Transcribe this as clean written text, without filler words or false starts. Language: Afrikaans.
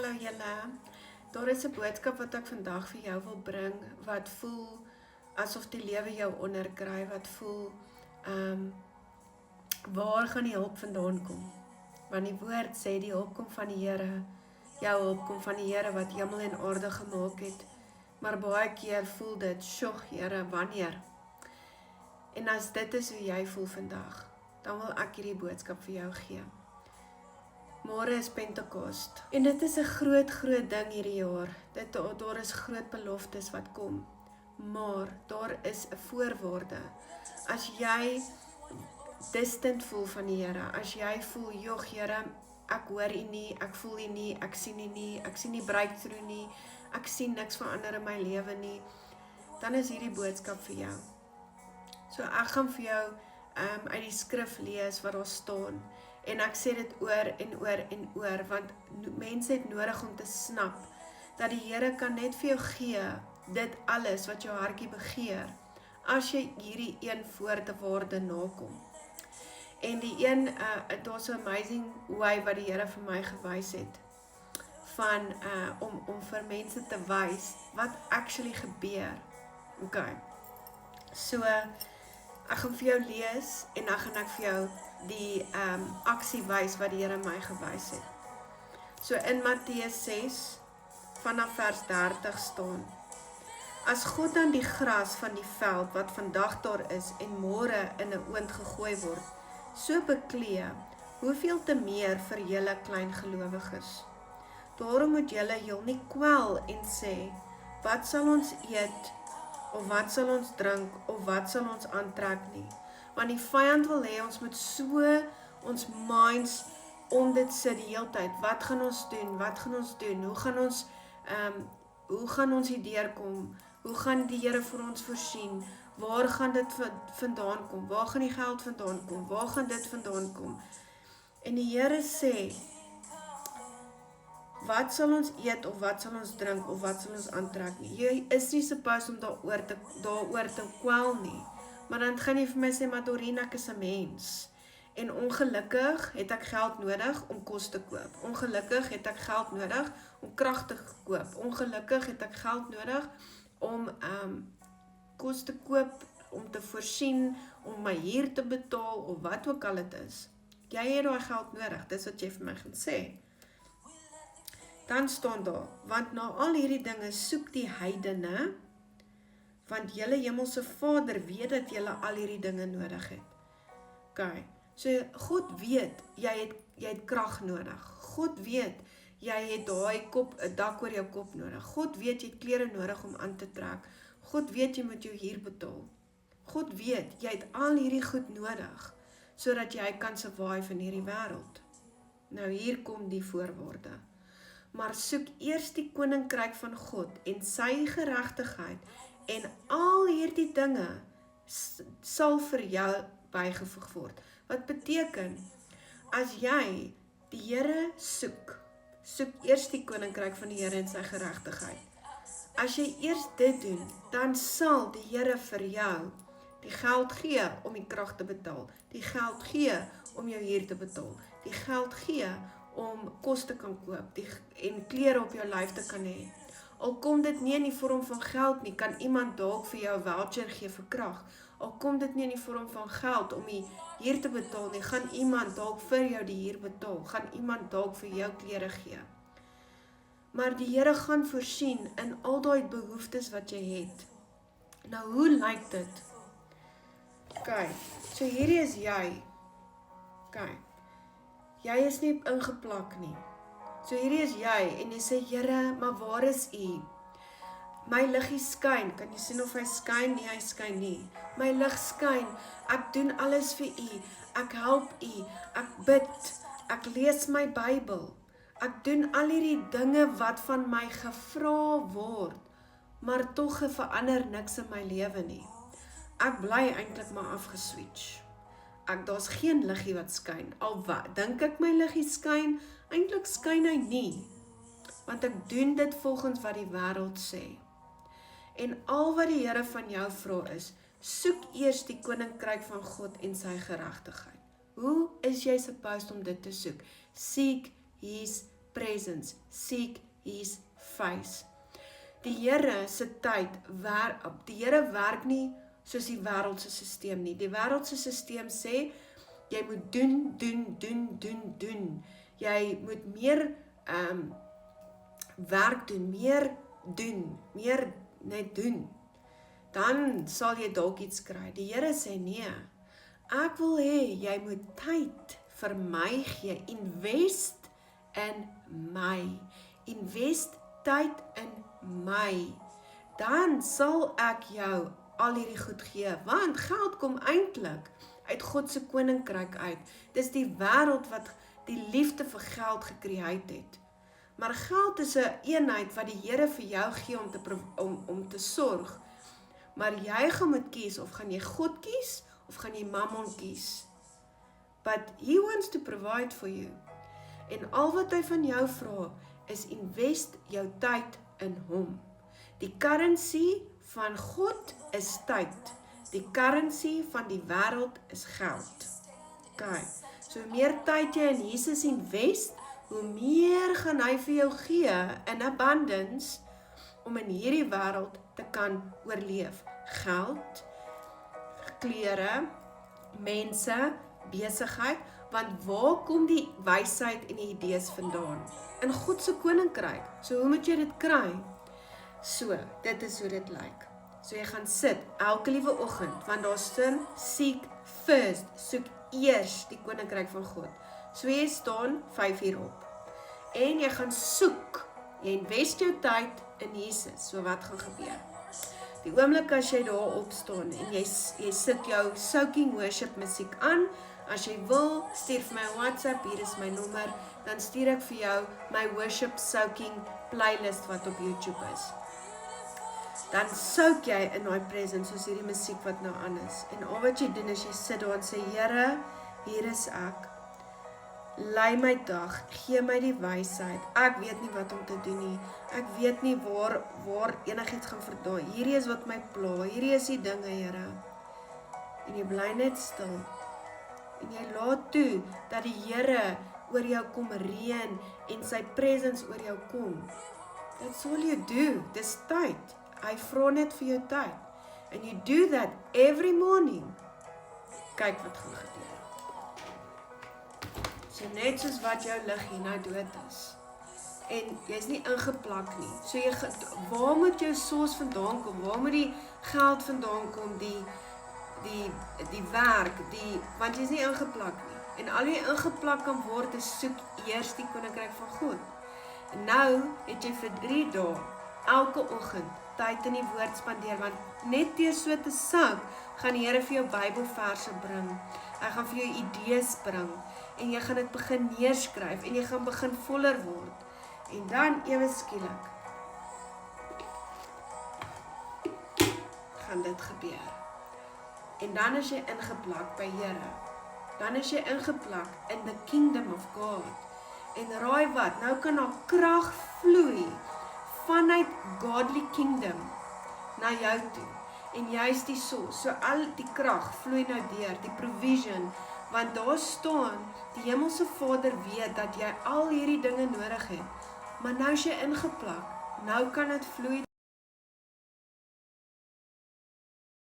Hallo julle, daar is 'n boodskap wat ek vandag vir jou wil bring, wat voel asof die lewe jou onderkry, wat voel, waar gaan die hulp vandaan kom? Want die woord sê die hulp kom van die Here, jou hulp kom van die Here wat hemel en aarde gemaak het, maar baie keer voel dit, "Sjoe, Here, wanneer?" En as dit is hoe jy voel vandag, dan wil ek hierdie boodskap vir jou gee. Môre is Pentekost. En dit is 'n groot ding hierdie jaar. Daar is groot beloftes wat kom. Maar daar is 'n voorwaarde. As jy distant voel van die Here, as jy voel, "Jog Here, ek hoor U nie, ek voel U nie, ek sien U nie, ek sien nie breakthrough nie, ek sien niks verander in my lewe nie," dan is hierdie boodskap vir jou. So ek gaan vir jou uit die skrif lees wat daar staan. En ek sê dit oor en oor en oor, want mense het nodig om te snap, dat die Here kan net vir jou gee, dit alles wat jou hartjie begeer, as jy hierdie een voorwaarde nakom. En die een, daar's 'n amazing way wat die Here vir my gewys het, van, om vir mense te wys, wat actually gebeur. Okay. So, ek gaan vir jou lees, en dan gaan ek vir jou die aksie wys wat die Here my gewys het. So in Matteus 6, vanaf vers 30 staan, "As God dan die gras van die veld wat vandag daar is en môre in 'n oond gegooi word, so beklee, hoeveel te meer vir julle klein gelowiges. Daarom moet julle jul nie kwel en sê, wat sal ons eet, of wat sal ons drink, of wat sal ons aantrek nie. Want die vyand wil hê ons moet so ons minds om dit sit die hele tyd. Wat gaan ons doen? Wat gaan ons doen? Hoe gaan ons hier deurkom? Hoe gaan die Here vir ons voorsien? Waar gaan dit vandaan kom? Waar gaan die geld vandaan kom? Waar gaan dit vandaan kom? En die Here sê, wat sal ons eet, of wat sal ons drink, of wat sal ons aantrek nie? Jy is nie supposed om daaroor te kwel nie. Maar dan gaan jy vir my sê, maar Doreen, ek is 'n mens. En ongelukkig het ek geld nodig om kos te koop. Ongelukkig het ek geld nodig om krag te koop. Ongelukkig het ek geld nodig om kos te koop, om te voorsien, om my huur te betaal, of wat ook al dit is. Jy het daai geld nodig, dis wat jy vir my gaan sê. Dan staan daar, want na al hierdie dinge soek die heidene, want julle hemelse Vader weet dat julle al hierdie dinge nodig het. Okay, so God weet, jy het krag nodig. God weet, jy het daai dak oor jou kop nodig. God weet, jy het klere nodig om aan te trek. God weet, jy moet jou huur betaal. God weet, jy het al hierdie goed nodig, sodat jy kan survive in hierdie wêreld. Nou hier kom die voorwaarde. Maar soek eers die koninkryk van God en sy geregtigheid, en al hierdie dinge sal vir jou bygevoeg word. Wat beteken, as jy die Here soek eers die koninkryk van die Here en sy geregtigheid. As jy eers dit doen, dan sal die Here vir jou die geld gee om die krag te betaal, die geld gee om jou huur te betaal, die geld gee om kos te kan koop, en klere op jou lyf te kan hê. Al kom dit nie in die vorm van geld nie, kan iemand dalk vir jou 'n voucher gee vir krag. Al kom dit nie in die vorm van geld om die huur te betaal nie, gaan iemand dalk vir jou die huur betaal, gaan iemand dalk vir jou klere gee. Maar die Here gaan voorsien in al daai behoeftes wat jy het. Nou, hoe lyk dit? Okay, so hierdie is jy. Okay, jy is nie ingeplak nie. So hierdie is jy, en jy sê, Here, maar waar is U? My liggie skyn, kan jy sien of hy skyn? Nee, hy skyn nie. My lig skyn, ek doen alles vir U, ek help U, ek bid, ek lees my Bybel, ek doen al hierdie dinge wat van my gevra word, maar tog verander niks in my lewe nie. Ek bly eintlik maar afgeswitch. Daar's geen liggie wat skyn, al wat, dink ek my liggie skyn, eintlik skyn hy nie, want ek doen dit volgens wat die wêreld sê. En al wat die Here van jou vra is, soek eers die koninkryk van God en sy geregtigheid. Hoe is jy supposed om dit te soek? Seek His presence, seek his face. Die Here se tyd, die Here werk nie soos die wêreldse sisteem nie. Die wêreldse sisteem sê, jy moet doen. Jy moet meer werk doen, meer net doen. Dan sal jy dalk iets kry. Die Here sê nee, ek wil hê jy moet tyd vir my gee. Invest in my. Invest tyd in my. Dan sal ek jou al hierdie goed gee, want geld kom eintlik uit God se koninkryk uit. Dis die wêreld wat die liefde vir geld gecreate het. Maar geld is 'n eenheid wat die Here vir jou gee om te sorg. Maar jy gaan moet kies, of gaan jy God kies, of gaan jy mammon kies. But he wants to provide for you. En al wat hy van jou vra, is invest jou tyd in hom. Die currency van God is tyd. Die currency van die wêreld is geld. Okay. So hoe meer tyd jy in Jesus invest, hoe meer gaan hy vir jou gee in abundance om in hierdie wêreld te kan oorleef. Geld, klere, mense, besigheid, want waar kom die wysheid en die idees vandaan? In God se koninkryk. So hoe moet jy dit kry? So, dit is hoe dit lyk. So jy gaan sit elke liewe oggend, want daar staan seek first, soek eers die koninkryk van God. So jy staan 5 uur op. En jy gaan soek, jy invest jou tyd in Jesus. So wat gaan gebeur? Die oomblik as jy daar opstaan en jy sit jou soaking worship musiek aan, as jy wil, stuur vir my WhatsApp, hier is my nommer, dan stuur ek vir jou my worship soaking playlist wat op YouTube is. Dan soak jy in daai presence, soos hierdie musiek wat nou aan is. En al wat jy doen is jy sit daar en sê, Here, hier is ek. Lei my dag, gee my die wysheid. Ek weet nie wat om te doen nie. Ek weet nie waar enigiets gaan verdaan. Hierdie is wat my pla, hierdie is die dinge, Here. En jy bly net stil. En jy laat toe dat die Here oor jou kom reën en sy presence oor jou kom. That's all you do. Dis tyd. Hy vra net vir jou tyd. And you do that every morning. Kyk wat gaan gebeur. So net soos wat jou lig hier nou dood is. En jy's nie ingeplak nie. So waar moet jou source vandaan kom? Waar moet die geld vandaan kom? Die werk, want jy's nie ingeplak nie. En al jy ingeplak kan word, is soek eers die koninkryk van God. En nou het jy vir 3 dae, elke oggend, tyd in die woord spandeer, want net deur so te sak, gaan die Here vir jou Bybelverse bring. Hy gaan vir jou idees bring, en jy gaan dit begin neerskryf, en jy gaan begin voller word. En dan ewe skielik, gaan dit gebeur. En dan is jy ingeplak by Here. Dan is jy ingeplak in the kingdom of God. En raai wat, nou kan daar krag vloei vanuit godly kingdom na jou toe. En jy is die source. So al die krag vloei nou deur, die provision, want daar staan, die hemelse Vader weet dat jy al hierdie dinge nodig het. Maar nou is jy ingeplak. Nou kan dit vloei